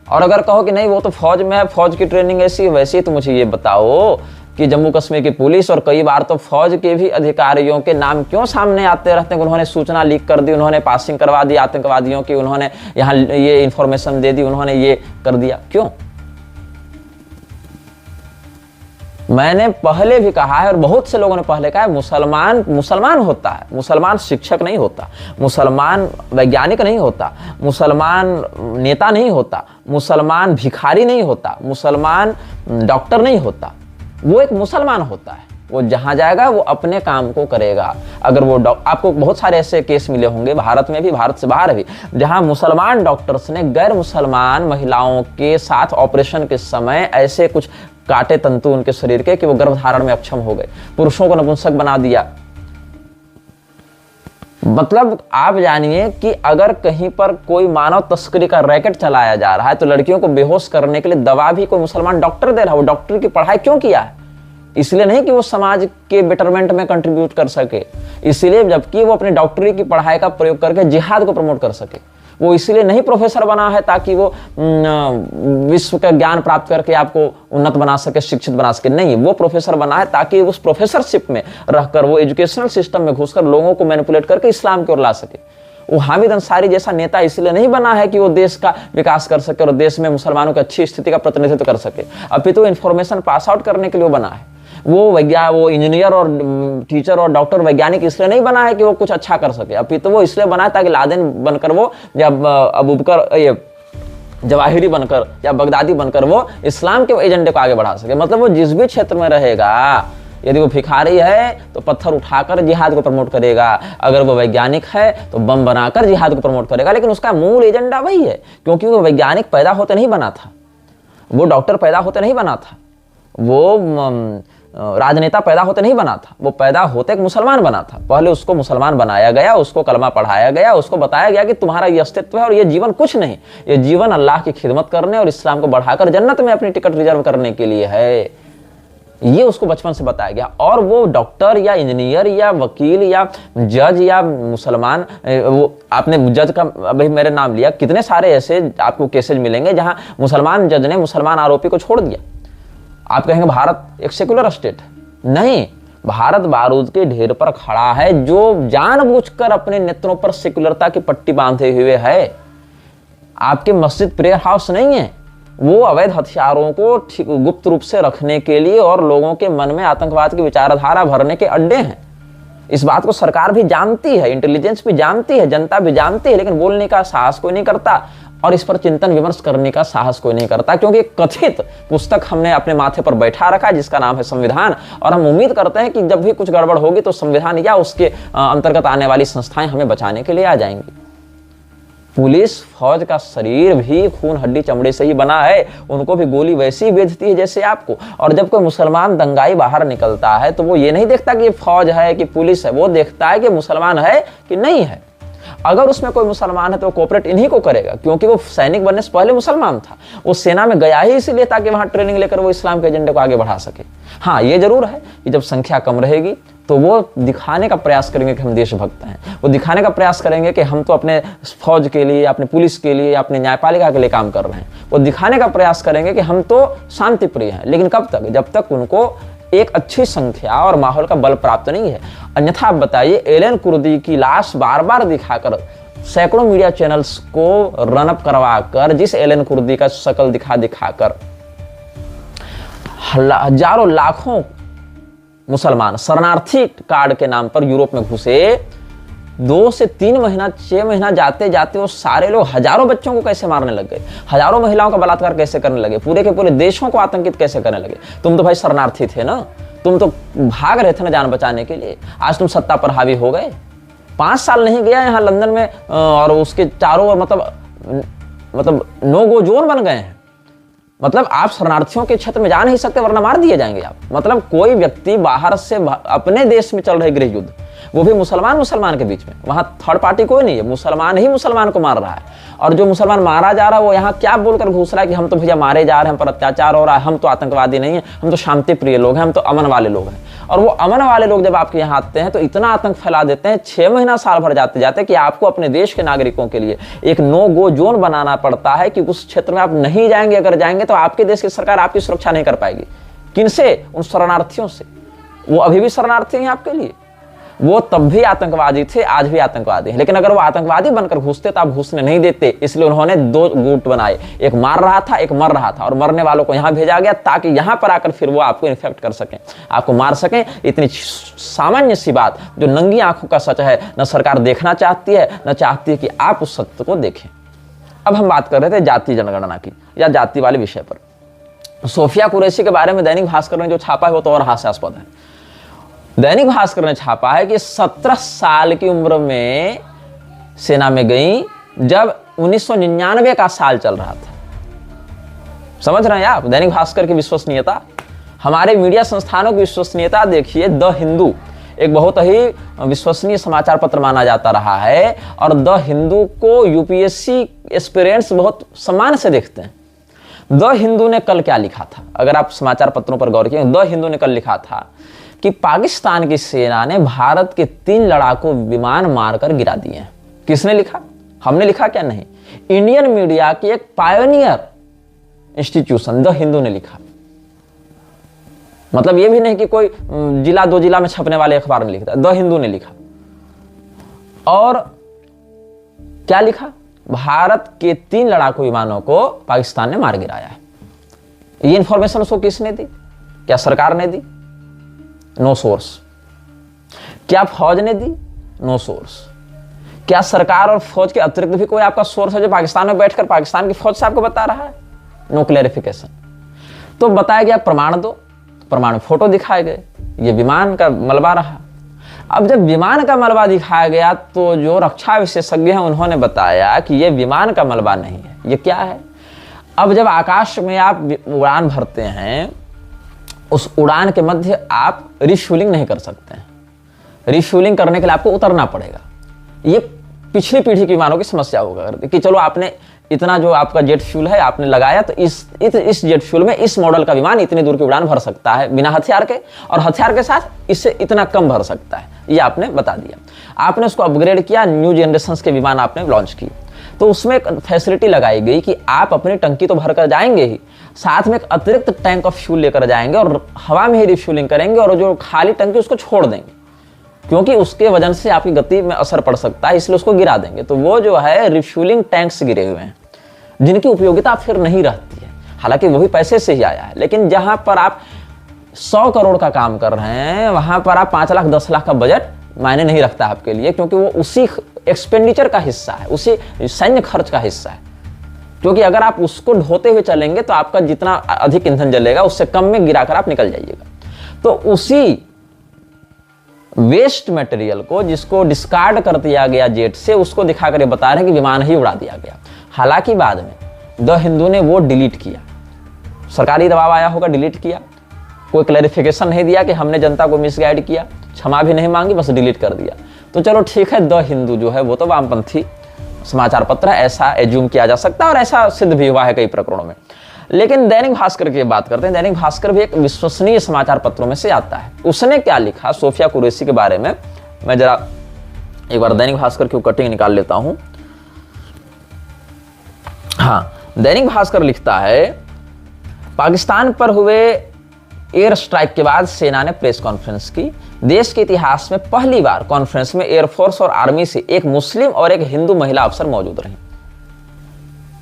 और अगर कहो कि नहीं वो तो फौज में है, फौज की ट्रेनिंग ऐसी वैसी, तो मुझे ये बताओ कि जम्मू कश्मीर की पुलिस और कई बार तो फौज के भी अधिकारियों के नाम क्यों सामने आते रहते हैं? उन्होंने सूचना लीक कर दी, उन्होंने पासिंग करवा दी आतंकवादियों की, उन्होंने यहाँ ये इंफॉर्मेशन दे दी, उन्होंने ये कर दिया, क्यों? मैंने पहले भी कहा है और बहुत से लोगों ने पहले कहा है, मुसलमान होता है, मुसलमान शिक्षक नहीं होता, मुसलमान वैज्ञानिक नहीं होता, मुसलमान नेता नहीं होता, मुसलमान भिखारी नहीं होता, मुसलमान डॉक्टर नहीं होता। वो एक मुसलमान होता है, वो जहां जाएगा वो अपने काम को करेगा। अगर वो आपको बहुत सारे ऐसे केस मिले होंगे भारत में भी, भारत से बाहर भी, जहां मुसलमान डॉक्टर्स ने गैर मुसलमान महिलाओं के साथ ऑपरेशन के समय ऐसे कुछ काटे तंतु उनके शरीर के कि वो गर्भधारण में अक्षम हो गए, पुरुषों को नपुंसक बना दिया। मतलब आप जानिए कि अगर कहीं पर कोई मानव तस्करी का रैकेट चलाया जा रहा है तो लड़कियों को बेहोश करने के लिए दवा भी कोई मुसलमान डॉक्टर दे रहा है। वो डॉक्टर की पढ़ाई क्यों किया है? इसलिए नहीं कि वो समाज के बेटरमेंट में कंट्रीब्यूट कर सके, इसलिए जबकि वो अपनी डॉक्टरी की पढ़ाई का प्रयोग करके जिहाद को प्रमोट कर सके। वो इसलिए नहीं प्रोफेसर बना है ताकि वो विश्व का ज्ञान प्राप्त करके आपको उन्नत बना सके, शिक्षित बना सके, नहीं, वो प्रोफेसर बना है ताकि उस प्रोफेसरशिप में रहकर वो एजुकेशनल सिस्टम में घुसकर लोगों को मैनिपुलेट करके इस्लाम की ओर ला सके। वो हामिद अंसारी जैसा नेता इसलिए नहीं बना है कि वो देश का विकास कर सके और देश में मुसलमानों की अच्छी स्थिति का प्रतिनिधित्व कर सके, अपितु तो इन्फॉर्मेशन पास आउट करने के लिए वो बना है। वो इंजीनियर और टीचर और डॉक्टर वैज्ञानिक इसलिए नहीं बना है कि वो कुछ अच्छा कर सके, अभी तो वो इसलिए बना है ताकि लादेन बनकर वो या अबूबकर ये जवाहिरी बनकर या बगदादी बनकर वो इस्लाम के एजेंडे को आगे बढ़ा सके। मतलब वो जिस भी क्षेत्र में रहेगा, यदि वो भिखारी है तो पत्थर उठाकर जिहाद को प्रमोट करेगा, अगर वो वैज्ञानिक है तो बम बनाकर जिहाद को प्रमोट करेगा, लेकिन उसका मूल एजेंडा वही है। क्योंकि वो वैज्ञानिक पैदा होते नहीं बना था, वो डॉक्टर पैदा होते नहीं बना था, वो राजनेता पैदा होते नहीं बना था, वो पैदा होते एक मुसलमान बना था। पहले उसको मुसलमान बनाया गया, उसको कलमा पढ़ाया गया, उसको बताया गया कि तुम्हारा ये अस्तित्व है और ये जीवन कुछ नहीं, ये जीवन अल्लाह की खिदमत करने और इस्लाम को बढ़ाकर जन्नत में अपनी टिकट रिजर्व करने के लिए है। ये उसको बचपन से बताया गया। और वो डॉक्टर या इंजीनियर या वकील या जज या मुसलमान, वो आपने जज का अभी मेरे नाम लिया, कितने सारे ऐसे आपको केसेज मिलेंगे जहां मुसलमान जज ने मुसलमान आरोपी को छोड़ दिया। आप कहेंगे भारत एक सेकुलर स्टेट है, नहीं, भारत बारूद के ढेर पर खड़ा है जो जानबूझकर अपने नेत्रों पर सेकुलरता की पट्टी बांधे हुए है। आपके मस्जिद प्रेयर हाउस नहीं है, वो अवैध हथियारों को गुप्त रूप से रखने के लिए और लोगों के मन में आतंकवाद की विचारधारा भरने के अड्डे हैं। इस बात को सरकार भी जानती है, इंटेलिजेंस भी जानती है, जनता भी जानती है, लेकिन बोलने का साहस कोई नहीं करता और इस पर चिंतन विमर्श करने का साहस कोई नहीं करता, क्योंकि एक कथित पुस्तक हमने अपने माथे पर बैठा रखा है जिसका नाम है संविधान। और हम उम्मीद करते हैं कि जब भी कुछ गड़बड़ होगी तो संविधान या उसके अंतर्गत आने वाली संस्थाएं हमें बचाने के लिए आ जाएंगी। पुलिस फौज का शरीर भी खून हड्डी चमड़े से ही बना है, उनको भी गोली वैसी ही बेचती है जैसे आपको। और जब कोई मुसलमान दंगाई बाहर निकलता है तो वो ये नहीं देखता कि ये फौज है कि पुलिस है, वो देखता है कि मुसलमान है कि नहीं है। अगर उसमें कोई मुसलमान है तो कोऑपरेट इन्हीं को करेगा, क्योंकि वो सैनिक बनने से पहले मुसलमान था, वो सेना में गया ही इसलिए ताकि वहां ट्रेनिंग लेकर वो इस्लाम के एजेंडे को आगे बढ़ा सके। हाँ, ये जरूर है कि जब संख्या कम रहेगी तो वो दिखाने का प्रयास करेंगे कि हम देशभक्त हैं, वो दिखाने का प्रयास करेंगे कि हम तो अपने फौज के लिए, अपने पुलिस के लिए, अपने न्यायपालिका के लिए काम कर रहे हैं, वो दिखाने का प्रयास करेंगे कि हम तो शांति प्रिय हैं। लेकिन कब तक? जब तक उनको एक अच्छी संख्या और माहौल का बल प्राप्त नहीं है। अन्यथा आप बताइए, एलन कुर्दी की लाश बार बार दिखाकर, सैकड़ों मीडिया चैनल्स को रनअप करवाकर, जिस एलन कुर्दी का शक्ल दिखाकर हजारों लाखों मुसलमान शरणार्थी कार्ड के नाम पर यूरोप में घुसे, 2 से 3 महीना 6 महीना जाते जाते वो सारे लोग हजारों बच्चों को कैसे मारने लग गए, हजारों महिलाओं का बलात्कार कैसे करने लगे, पूरे के पूरे देशों को आतंकित कैसे करने लगे। तुम तो भाई शरणार्थी थे ना, तुम तो भाग रहे थे ना जान बचाने के लिए, आज तुम सत्ता पर हावी हो गए। 5 साल नहीं गया यहाँ लंदन में और उसके चारों ओर मतलब नो गो जोन बन गए हैं। मतलब आप शरणार्थियों के क्षेत्र में जा नहीं सकते वरना मार दिए जाएंगे आप। मतलब कोई व्यक्ति बाहर से अपने देश में चल रहे गृह युद्ध, वो भी मुसलमान के बीच में, वहां थर्ड पार्टी कोई नहीं है, मुसलमान ही मुसलमान को मार रहा है। और जो मुसलमान मारा जा रहा है वो यहाँ क्या बोलकर घुस रहा है कि हम तो भैया मारे जा रहे हैं, हम पर अत्याचार हो रहा है, हम तो आतंकवादी नहीं है, हम तो शांति प्रिय लोग हैं, हम तो अमन वाले लोग हैं। और वो अमन वाले लोग जब आपके यहाँ आते हैं तो इतना आतंक फैला देते हैं, 6 महीना साल भर जाते जाते कि आपको अपने देश के नागरिकों के लिए एक नो गो जोन बनाना पड़ता है कि उस क्षेत्र में आप नहीं जाएंगे। अगर जाएंगे तो आपके देश की सरकार आपकी सुरक्षा नहीं कर पाएगी। किनसे? उन शरणार्थियों से। वो अभी भी शरणार्थी हैं आपके लिए, वो तब भी आतंकवादी थे, आज भी आतंकवादी हैं। लेकिन अगर वो आतंकवादी बनकर घुसते तो आप घुसने नहीं देते, इसलिए उन्होंने 2 गुट बनाए, एक मार रहा था, एक मर रहा था, और मरने वालों को यहां भेजा गया ताकि यहां पर आकर फिर वो आपको इन्फेक्ट कर सकें, आपको मार सकें। इतनी सामान्य सी बात जो नंगी आंखों का सच है, न सरकार देखना चाहती है, न चाहती है कि आप उस सत्य को देखें। अब हम बात कर रहे थे जाति जनगणना की या जाति वाले विषय पर। सोफिया कुरैशी के बारे में दैनिक भास्कर ने जो छापा है वो तो और हास्यास्पद है। दैनिक भास्कर ने छापा है कि 17 साल की उम्र में सेना में गई जब 1999 का साल चल रहा था। समझ रहे हैं आप दैनिक भास्कर की विश्वसनीयता, हमारे मीडिया संस्थानों की विश्वसनीयता देखिए। द हिंदू एक बहुत ही विश्वसनीय समाचार पत्र माना जाता रहा है और द हिंदू को यूपीएससी एस्पिरेंट्स बहुत सम्मान से देखते हैं। द हिंदू ने कल क्या लिखा था? अगर आप समाचार पत्रों पर गौर किए, द हिंदू ने कल लिखा था कि पाकिस्तान की सेना ने भारत के 3 लड़ाकू विमान मारकर गिरा दिए हैं। किसने लिखा? हमने लिखा क्या? नहीं, इंडियन मीडिया की एक पायोनियर इंस्टीट्यूशन द हिंदू ने लिखा। मतलब ये भी नहीं कि कोई जिला 2 जिला में छपने वाले अखबार ने लिखा, द हिंदू ने लिखा। और क्या लिखा? भारत के 3 लड़ाकू विमानों को पाकिस्तान ने मार गिराया है। ये इंफॉर्मेशन उसको किसने दी? क्या सरकार ने दी? No source. क्या फौज ने दी? No source. क्या सरकार और फौज के अतिरिक्त भी कोई आपका सोर्स है जो पाकिस्तान में बैठकर पाकिस्तान की फौज से आपको बता रहा है? No clarification. तो बताया गया प्रमाण दो, प्रमाण फोटो दिखाए गए, ये विमान का मलबा रहा। अब जब विमान का मलबा दिखाया गया तो जो रक्षा विशेषज्ञ हैं उन्होंने बताया कि ये विमान का मलबा नहीं है, ये क्या है? अब जब आकाश में आप उड़ान भरते हैं, उस उड़ान के मध्य आप रिफ्यूलिंग नहीं कर सकते हैं। रिफ्यूलिंग करने के लिए आपको उतरना पड़ेगा। ये पिछली पीढ़ी की विमानों की समस्या होगा कि चलो आपने इतना जो आपका जेट फ्यूल है आपने लगाया, तो इस जेट फ्यूल में इस मॉडल का विमान इतनी दूर की उड़ान भर सकता है बिना हथियार के, और हथियार के साथ इससे इतना कम भर सकता है, ये आपने बता दिया। आपने उसको अपग्रेड किया, न्यू जनरेशन के विमान आपने लॉन्च किए। तो उसमें एक फैसिलिटी लगाई गई कि आप अपनी टंकी तो भर कर जाएंगे ही, साथ में एक अतिरिक्त टैंक ऑफ फ्यूल लेकर जाएंगे और हवा में ही रिफ्यूलिंग करेंगे और जो खाली टंकी उसको छोड़ देंगे, क्योंकि उसके वजन से आपकी गति में असर पड़ सकता है, इसलिए उसको गिरा देंगे। तो वो जो है रिफ्यूलिंग टैंक्स गिरे हुए हैं जिनकी उपयोगिता फिर नहीं रहती है, हालांकि वही पैसे से ही आया है। लेकिन जहां पर आप 100 करोड़ का काम कर रहे हैं वहां पर आप 5 लाख 10 लाख का बजट मायने नहीं रखता आपके लिए, क्योंकि वो उसी एक्सपेंडिचर का हिस्सा है, उसी सैन्य खर्च का हिस्सा है। क्योंकि अगर आप उसको ढोते हुए चलेंगे तो आपका जितना अधिक ईंधन जलेगा उससे कम में गिराकर आप निकल जाइएगा। तो उसी वेस्ट मटेरियल को जिसको डिस्कार्ड कर दिया गया जेट से, उसको दिखाकर ये बता रहे हैं कि विमान ही उड़ा दिया गया। हालांकि बाद में द हिंदू ने वो डिलीट किया, सरकारी दबाव आया होगा, डिलीट किया, कोई क्लैरिफिकेशन नहीं दिया कि हमने जनता को मिसगाइड किया, क्षमा भी नहीं मांगी, बस डिलीट कर दिया। तो चलो ठीक है, द हिंदू जो है वो तो वामपंथी समाचार पत्र है, ऐसा एज्यूम किया जा सकता है और ऐसा सिद्ध भी हुआ है कई प्रकरणों में। लेकिन दैनिक भास्कर की बात करते हैं। दैनिक भास्कर भी एक विश्वसनीय समाचार पत्रों में से आता है। उसने क्या लिखा सोफिया कुरैशी के बारे में, मैं जरा एक बार दैनिक भास्कर की कटिंग निकाल लेता हूं। हाँ, दैनिक भास्कर लिखता है, पाकिस्तान पर हुए एयर स्ट्राइक के बाद सेना ने प्रेस कॉन्फ्रेंस की। देश के इतिहास में पहली बार कॉन्फ्रेंस में एयरफोर्स और आर्मी से एक मुस्लिम और एक हिंदू महिला अफसर मौजूद रही।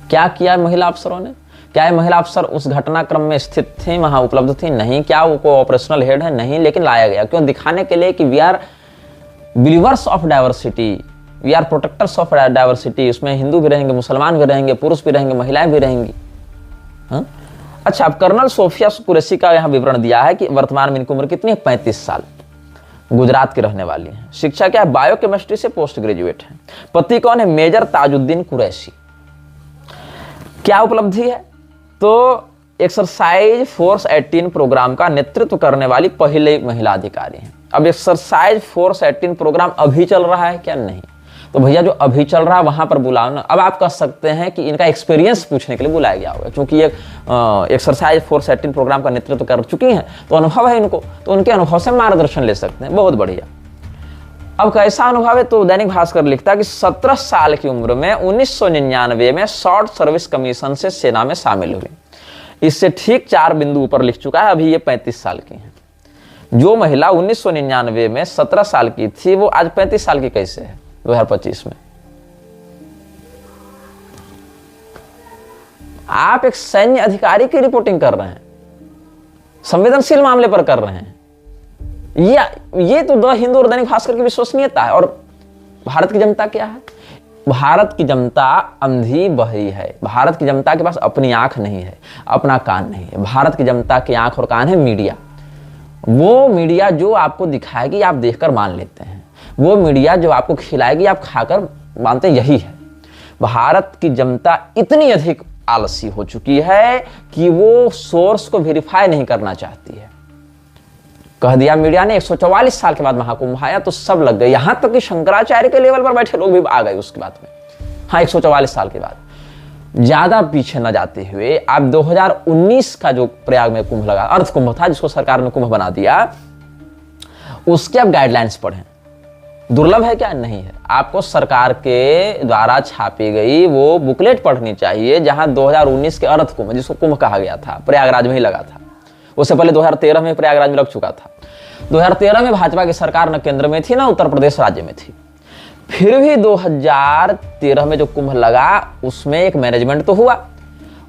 क्या किया महिला अफसरों ने? क्या महिला अफसर उस घटनाक्रम में स्थित थी, वहां उपलब्ध थी? नहीं। क्या वो को ऑपरेशनल हेड है? नहीं। लेकिन लाया गया क्यों? दिखाने के लिए कि we are believers of diversity, we are protectors of diversity. उसमें हिंदू भी रहेंगे, मुसलमान भी रहेंगे, पुरुष भी रहेंगे, महिलाएं भी रहेंगी। अच्छा, अब कर्नल सोफिया कुरैशी का यहाँ विवरण दिया है कि वर्तमान में इनकी उम्र कितनी है? 35 साल। गुजरात की रहने वाली है। शिक्षा क्या है? बायोकेमिस्ट्री से पोस्ट ग्रेजुएट है। पति कौन है? मेजर ताजुद्दीन कुरैशी। क्या उपलब्धि है? तो एक्सरसाइज फोर्स 18 प्रोग्राम का नेतृत्व करने वाली पहली महिला अधिकारी है। अब एक्सरसाइज फोर्स 18 प्रोग्राम अभी चल रहा है क्या? नहीं। तो भैया जो अभी चल रहा है वहां पर बुलाओ ना। अब आप कह सकते हैं कि इनका एक्सपीरियंस पूछने के लिए बुलाया गया होगा, क्योंकि ये एक्सरसाइज फोर्स 18 प्रोग्राम का नेतृत्व कर चुकी हैं, तो अनुभव है इनको, तो उनके अनुभव से मार्गदर्शन ले सकते हैं। बहुत बढ़िया। अब कैसा अनुभव है? तो दैनिक भास्कर लिखता है कि 17 साल की उम्र में 1999 में शॉर्ट सर्विस कमीशन से सेना में शामिल हुई। इससे ठीक 4 बिंदु ऊपर लिख चुका है। अभी ये 35 साल की है। जो महिला 1999 में 17 साल की थी, वो आज 35 साल की कैसे है 2025 में? आप एक सैन्य अधिकारी की रिपोर्टिंग कर रहे हैं, संवेदनशील मामले पर कर रहे हैं। ये तो द हिंदू और दैनिक भास्कर की विश्वसनीयता है। और भारत की जनता क्या है? भारत की जनता अंधी बही है। भारत की जनता के पास अपनी आंख नहीं है, अपना कान नहीं है। भारत की जनता की आंख और कान है मीडिया। वो मीडिया जो आपको दिखाएगी आप देखकर मान लेते हैं, वो मीडिया जो आपको खिलाएगी आप खाकर मानते हैं, यही है। भारत की जनता इतनी अधिक आलसी हो चुकी है कि वो सोर्स को वेरीफाई नहीं करना चाहती है। कह दिया मीडिया ने 144 साल के बाद महाकुंभ आया तो सब लग गए, यहां तक कि शंकराचार्य के लेवल पर बैठे लोग भी आ गए उसके बाद में। हाँ, 144 साल के बाद। ज्यादा पीछे न जाते हुए आप 2019 का जो प्रयाग में कुंभ लगा, अर्थ कुंभ था जिसको सरकार ने कुंभ बना दिया, उसके आप गाइडलाइंस पढ़ें। दुर्लभ है क्या? नहीं है। आपको सरकार के द्वारा छापी गई वो बुकलेट पढ़नी चाहिए, जहां 2019 के अर्थ कुंभ, जिसको कुंभ कहा गया था, प्रयागराज में ही लगा था। उससे पहले 2013 में प्रयागराज में लग चुका था। 2013 में भाजपा की सरकार न केंद्र में थी ना उत्तर प्रदेश राज्य में थी। फिर भी 2013 में जो कुंभ लगा उसमें एक मैनेजमेंट तो हुआ,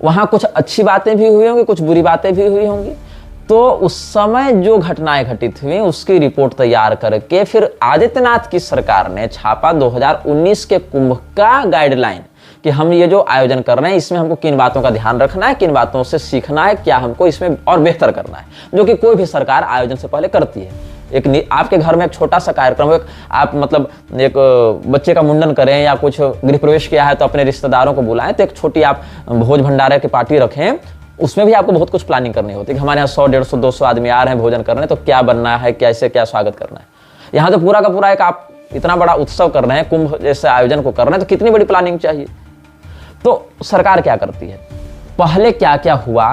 वहां कुछ अच्छी बातें भी हुई होंगी, कुछ बुरी बातें भी हुई होंगी। तो उस समय जो घटनाएं घटित हुई उसकी रिपोर्ट तैयार करके फिर आदित्यनाथ की सरकार ने छापा 2019 के कुंभ का गाइडलाइन कि हम ये जो आयोजन कर रहे हैं इसमें हमको किन बातों का ध्यान रखना है, किन बातों से सीखना है, क्या हमको इसमें और बेहतर करना है, जो कि कोई भी सरकार आयोजन से पहले करती है। एक आपके घर में एक छोटा सा कार्यक्रम हो, आप मतलब एक बच्चे का मुंडन करें या कुछ गृह प्रवेश किया है तो अपने रिश्तेदारों को बुलाएं, तो एक छोटी आप भोज भंडारे की पार्टी रखें, उसमें भी आपको बहुत कुछ प्लानिंग करनी होती है कि हमारे यहाँ 100, 150, 200 आदमी आ रहे हैं भोजन करने, तो क्या बनना है, कैसे क्या स्वागत करना है। यहाँ तो पूरा का पूरा एक आप इतना बड़ा उत्सव कर रहे हैं, कुंभ जैसे आयोजन को कर रहे हैं, तो कितनी बड़ी प्लानिंग चाहिए। तो सरकार क्या करती है, पहले क्या क्या हुआ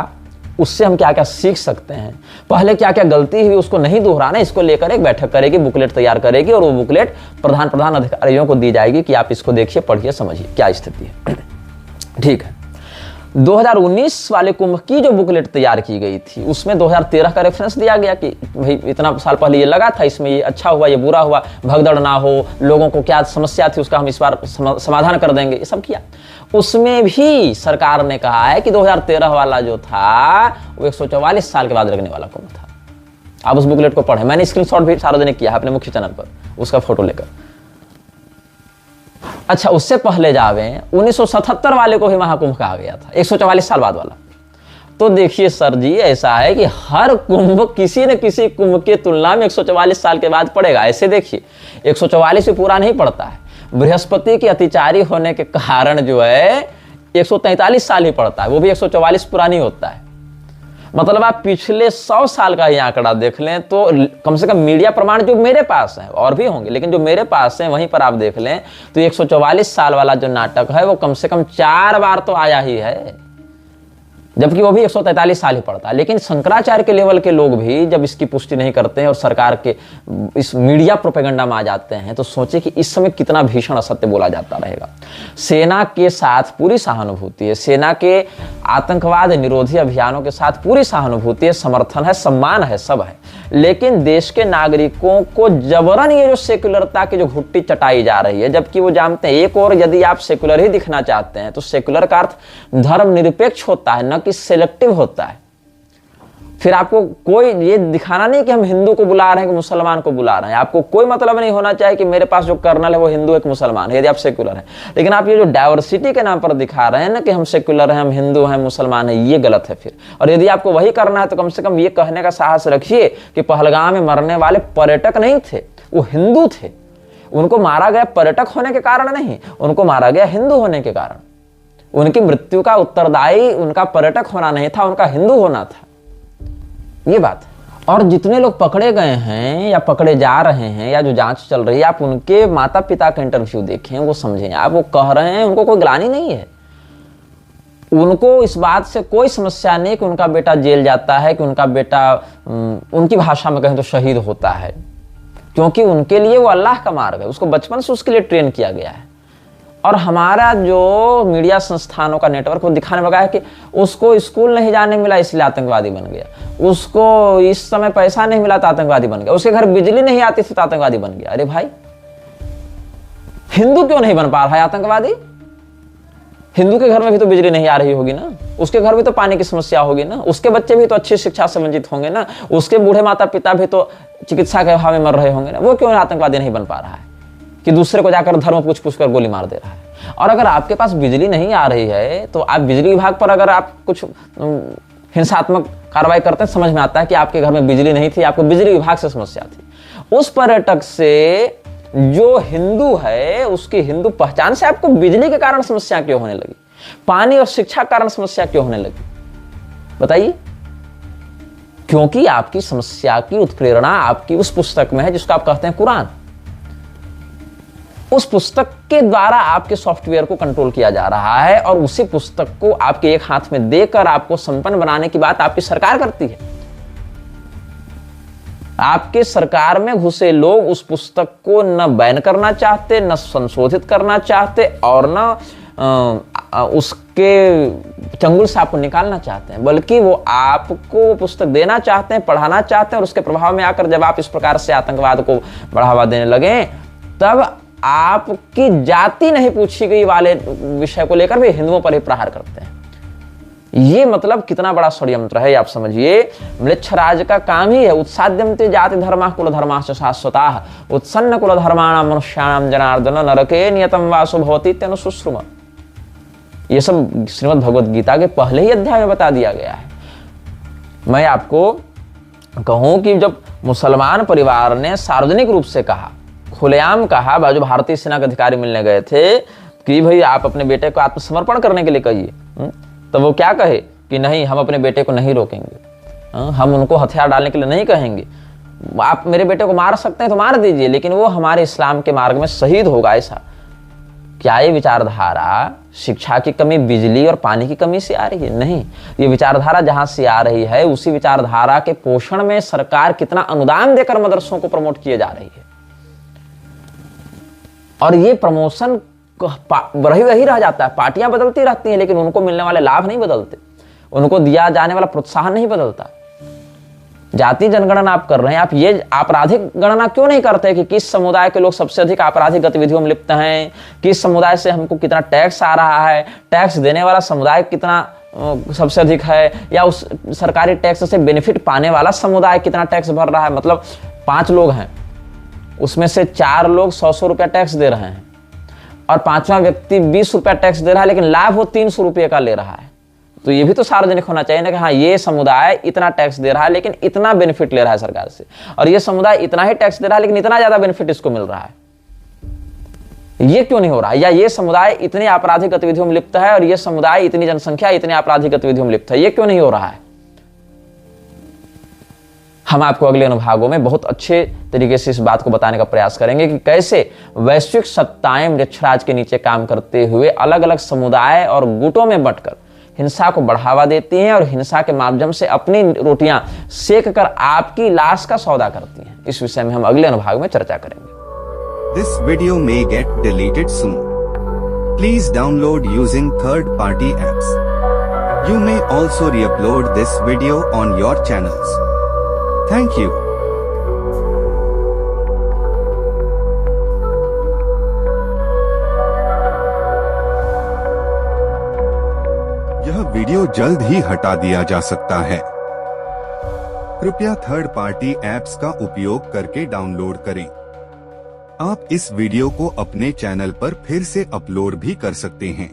उससे हम क्या क्या सीख सकते हैं, पहले क्या क्या गलती हुई उसको नहीं दोहराना, इसको लेकर एक बैठक करेगी, बुकलेट तैयार करेगी और वो बुकलेट प्रधान अधिकारियों को दी जाएगी कि आप इसको देखिए, पढ़िए, समझिए क्या स्थिति है। ठीक है, 2019 वाले कुंभ की जो बुकलेट तैयार की गई थी उसमें 2013 का रेफरेंस दिया गया कि भाई इतना साल पहले ये लगा था, इसमें ये अच्छा हुआ, ये बुरा हुआ, भगदड़ ना हो, लोगों को क्या समस्या थी उसका हम इस बार समाधान कर देंगे, ये सब किया। उसमें भी सरकार ने कहा है कि 2013 वाला जो था वो 144 साल के बाद लगने वाला कुंभ था। आप उस बुकलेट को पढ़ें, मैंने स्क्रीनशॉट भी सार्वजनिक किया है अपने मुख्य चैनल पर उसका फोटो लेकर। अच्छा, उससे पहले जावे 1977 वाले को ही महाकुंभ कहा गया था, 144 साल बाद वाला। तो देखिए सर जी, ऐसा है कि हर कुंभ किसी न किसी कुंभ की तुलना में 144 साल के बाद पड़ेगा। ऐसे देखिए 144 से पूरा नहीं पड़ता है, बृहस्पति के अतिचारी होने के कारण जो है 143 साल ही पड़ता है, वो भी 144 पूरा नहीं होता है। मतलब आप पिछले 100 साल का ही आंकड़ा देख लें तो कम से कम मीडिया प्रमाण जो मेरे पास है, और भी होंगे लेकिन जो मेरे पास है वहीं पर आप देख लें तो 144 साल वाला जो नाटक है वो कम से कम 4 बार तो आया ही है, जबकि वो भी 143 साल ही पड़ता है। लेकिन शंकराचार्य के लेवल के लोग भी जब इसकी पुष्टि नहीं करते हैं और सरकार के इस मीडिया प्रोपेगेंडा में आ जाते हैं तो सोचे कि इस समय कितना भीषण असत्य बोला जाता रहेगा। सेना के साथ पूरी सहानुभूति है, सेना के आतंकवाद निरोधी अभियानों के साथ पूरी सहानुभूति है, समर्थन है, सम्मान है, सब है। लेकिन देश के नागरिकों को जबरन ये जो सेक्युलरता की जो घुट्टी चटाई जा रही है, जबकि वो जानते हैं एक और यदि आप सेक्युलर ही दिखना चाहते हैं तो सेक्युलर का अर्थ धर्मनिरपेक्ष होता है, न कि सिलेक्टिव होता है। फिर आपको कोई ये दिखाना नहीं कि हम हिंदू को बुला रहे हैं कि मुसलमान को बुला रहे हैं, आपको कोई मतलब नहीं होना चाहिए कि मेरे पास जो कर्नल है वो हिंदू है कि मुसलमान है, यदि आप सेक्युलर हैं। लेकिन आप ये जो डाइवर्सिटी के नाम पर दिखा रहे हैं ना कि हम सेक्युलर हैं, हम हिंदू हैं, मुसलमान हैं, ये गलत है फिर। और यदि आपको वही करना है तो कम से कम ये कहने का साहस रखिए कि पहलगाम में मरने वाले पर्यटक नहीं थे, वो हिंदू थे। उनको मारा गया पर्यटक होने के कारण नहीं, उनको मारा गया हिंदू होने के कारण। उनकी मृत्यु का उत्तरदायी उनका पर्यटक होना नहीं था, उनका हिंदू होना था, ये बात है। और जितने लोग पकड़े गए हैं या पकड़े जा रहे हैं या जो जांच चल रही है, आप उनके माता पिता का इंटरव्यू देखें, वो समझें। आप वो कह रहे हैं उनको कोई ग्लानि नहीं है, उनको इस बात से कोई समस्या नहीं कि उनका बेटा जेल जाता है, कि उनका बेटा उनकी भाषा में कहें तो शहीद होता है, क्योंकि उनके लिए वो अल्लाह का मार्ग है, उसको बचपन से उसके लिए ट्रेन किया गया है। और हमारा जो मीडिया संस्थानों का नेटवर्क वो दिखाने लगा है कि उसको स्कूल नहीं जाने मिला इसलिए आतंकवादी बन गया, उसको इस समय पैसा नहीं मिला तो आतंकवादी बन गया, उसके घर बिजली नहीं आती थी तो आतंकवादी बन गया। अरे भाई, हिंदू क्यों नहीं बन पा रहा है आतंकवादी? हिंदू के घर में भी तो बिजली नहीं आ रही होगी ना, उसके घर भी तो पानी की समस्या होगी ना, उसके बच्चे भी तो अच्छी शिक्षा से वंचित होंगे ना, उसके बूढ़े माता पिता भी तो चिकित्सा के अभाव में मर रहे होंगे ना। वो क्यों आतंकवादी नहीं बन पा रहा है कि दूसरे को जाकर धर्म पूछ कर गोली मार दे रहा है? और अगर आपके पास बिजली नहीं आ रही है तो आप बिजली विभाग पर अगर आप कुछ हिंसात्मक कार्रवाई करते हैं, समझ में आता है कि आपके घर में बिजली नहीं थी, आपको बिजली विभाग से समस्या थी। उस पर्यटक से जो हिंदू है उसकी हिंदू पहचान से आपको बिजली के कारण समस्या क्यों होने लगी? पानी और शिक्षा के कारण समस्या क्यों होने लगी? बताइए। क्योंकि आपकी समस्या की उत्प्रेरणा आपकी उस पुस्तक में है जिसको आप कहते हैं कुरान। उस पुस्तक के द्वारा आपके सॉफ्टवेयर को कंट्रोल किया जा रहा है और उसी पुस्तक को आपके एक हाथ में देकर आपको संपन्न बनाने की बात आपकी सरकार करती है। आपके सरकार में घुसे लोग उस पुस्तक को न बैन करना चाहते, न संशोधित करना चाहते और न उसके चंगुल से आपको निकालना चाहते हैं, बल्कि वो आपको पुस्तक देना चाहते हैं, पढ़ाना चाहते हैं। और उसके प्रभाव में आकर जब आप इस प्रकार से आतंकवाद को बढ़ावा देने लगे तब आपकी जाति नहीं पूछी गई वाले विषय को लेकर भी हिंदुओं पर ही प्रहार करते हैं। ये मतलब कितना बड़ा षड्यंत्र है, आप समझिए। म्लेच्छराज का काम ही है उत्साद्यन्ते जाति धर्मा कुल धर्माश्च शाश्वताः उत्सन्न कुल धर्माणां मनुष्याणां जनार्दन नरके नियतं वासो भवति इत्यनुशुश्रुम। ये सब श्रीमद् भगवद गीता के पहले ही अध्याय में बता दिया गया है। मैं आपको कहूं कि जब मुसलमान परिवार ने सार्वजनिक रूप से कहा, खुलेआम कहा, जो भारतीय सेना के अधिकारी मिलने गए थे कि भाई आप अपने बेटे को आत्मसमर्पण करने के लिए कहिए, तो वो क्या कहे कि नहीं, हम अपने बेटे को नहीं रोकेंगे, हम उनको हथियार डालने के लिए नहीं कहेंगे, आप मेरे बेटे को मार सकते हैं तो मार दीजिए, लेकिन वो हमारे इस्लाम के मार्ग में शहीद होगा। ऐसा क्या ये विचारधारा शिक्षा की कमी, बिजली और पानी की कमी से आ रही है? नहीं, ये विचारधारा जहां से आ रही है उसी विचारधारा के पोषण में सरकार कितना अनुदान देकर मदरसों को प्रमोट किए जा रही है। और ये प्रमोशन वही रह जाता है, पार्टियां बदलती रहती हैं लेकिन उनको मिलने वाले लाभ नहीं बदलते, उनको दिया जाने वाला प्रोत्साहन नहीं बदलता। जाति जनगणना आप कर रहे हैं, आप ये आपराधिक गणना क्यों नहीं करते कि किस समुदाय के लोग सबसे अधिक आपराधिक गतिविधियों में लिप्त हैं, किस समुदाय से हमको कितना टैक्स आ रहा है, टैक्स देने वाला समुदाय कितना सबसे अधिक है, या उस सरकारी टैक्स से बेनिफिट पाने वाला समुदाय कितना टैक्स भर रहा है। मतलब 5 लोग हैं, उसमें से 4 लोग 100 रुपया टैक्स दे रहे हैं और 5वां व्यक्ति 20 रुपया टैक्स दे रहा है, लेकिन लाभ वो 300 रुपये का ले रहा है। तो ये भी तो सार्वजनिक होना चाहिए ना कि हाँ, ये समुदाय इतना टैक्स दे रहा है लेकिन इतना बेनिफिट ले रहा है सरकार से, और ये समुदाय इतना ही टैक्स दे रहा है लेकिन इतना ज्यादा बेनिफिट इसको मिल रहा है। ये क्यों नहीं हो रहा है? या ये समुदाय इतनी आपराधिक गतिविधियों में लिप्त है और ये समुदाय इतनी जनसंख्या इतनी आपराधिक गतिविधियों में लिप्त है, ये क्यों नहीं हो रहा है? हम आपको अगले अनुभागों में बहुत अच्छे तरीके से इस बात को बताने का प्रयास करेंगे कि कैसे वैश्विक सत्ताएं निरक्षराज के नीचे काम करते हुए अलग अलग समुदाय और गुटों में बंटकर हिंसा को बढ़ावा देती हैं और हिंसा के माध्यम से अपनी रोटियां सेक कर आपकी लाश का सौदा करती हैं। इस विषय में हम अगले अनुभाग में चर्चा करेंगे। This video may get deleted soon. Please download using third-party apps. You may also re-upload this video on your channels. Thank you. यह वीडियो जल्द ही हटा दिया जा सकता है। कृपया थर्ड पार्टी ऐप्स का उपयोग करके डाउनलोड करें। आप इस वीडियो को अपने चैनल पर फिर से अपलोड भी कर सकते हैं।